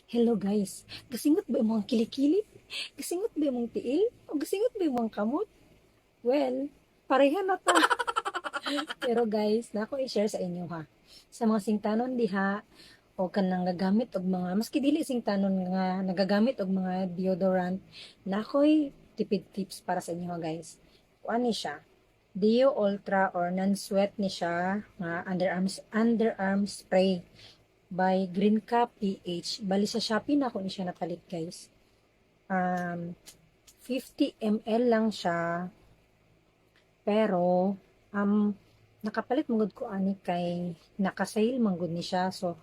Hello guys, gasingot ba imong kilikili? Gasingot ba imong tiil? O gasingot ba imong kamot? Well, pareha na ta. Pero guys, na ako i-share sa inyo ha. Sa mga singtanon diha, o kanang nagamit og mga, maski dili singtanon nga nagagamit og mga deodorant, na ako'y tipid tips para sa inyo ha guys. Kuan ni siya, Deo Ultra or non-sweat ni siya, nga underarm spray by Green Cup PH. Bali sa Shopee na ako ni siya napalit guys. 50 ml lang siya. Pero, nakapalit mong ko ani kay naka-sale man gud ni siya. So,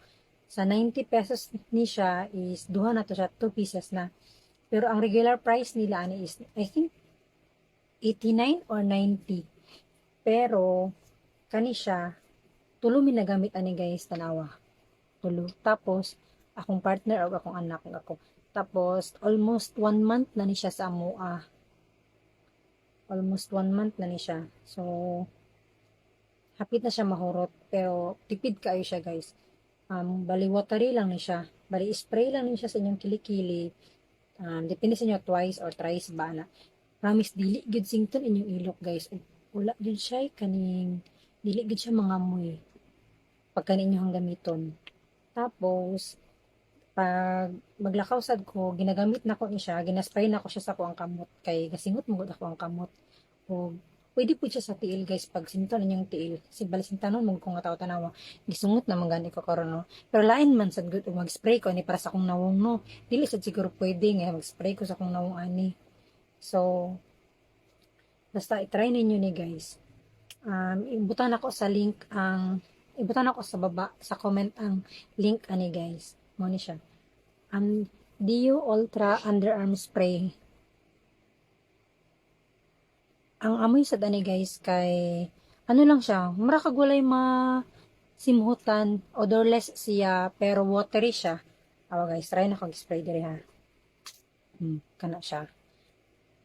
sa 90 pesos ni siya is duha na to siya, 2 pieces na. Pero ang regular price nila ani is I think 89 or 90. Pero kani siya tulo mi nagamit ani guys tanawa. Tulo. Tapos akong partner o akong anak ako. Tapos almost 1 month na ni siya sa amoa. Almost 1 month na ni siya. So hapit na siya mahurot pero tipid kayo siya guys. Bali watery lang ni siya. Bali spray lang ni siya sa inyong kilikili. Depende sa inyo twice or thrice ba na. Promise dili gud sington inyong ilok guys. Wala gud siya kaning dili gud siya mangamoy pagka ninyong gamiton. Tapos pag maglakaw sad ko ginagamit na ko ni siya, ginaspray na ko siya sa kuang kamot kay gasingot mo gud ako ang kamot. O pwede po siya sa tiil guys pag sinto ninyong tiil kasi balisin tanon mo kung nga tao tanawa gisungot na magani ko karon no. Pero lain man sad gud mag-spray ko ni para sa akong nawong no, dili sad siguro pwede nga mag-spray ko sa akong nawong ani. So basta i-try ninyo ni guys. Ibutan ako sa link ibutan ako sa baba sa comment ang link ani guys mo ni siya. Deo Ultra Underarm Spray. Ang amoy sa dani guys kay ano lang siya, mura kag walay simhutan, odorless siya pero watery siya. Awa guys, try na kag spray diri ha. Kana siya.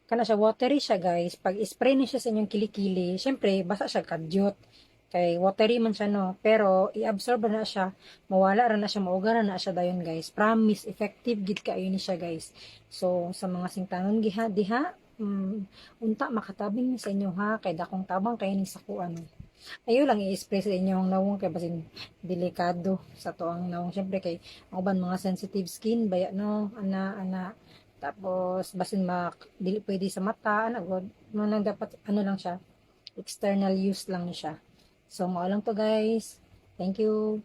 Kana siya watery siya guys. Pag spray ni siya sa inyong kilikili, syempre basa siya kadyot. Kay watery man siya no, pero i-absorb na siya, mawala ra na siya, mauga ra na siya dayon guys. Promise effective gid kaayo ni siya guys. So sa mga singtanon diha, unta makatabing sa inyo ha, kay dakong tabang kay ni sa kuan. Ayo lang i-spray sa inyong nawong kay basin delikado sa tuang nawong. Syempre kay ang uban mga sensitive skin baya no, ana. Tapos basin dili pwede sa mata, ano nang dapat ano lang siya, external use lang siya. So, mao lang to guys. Thank you.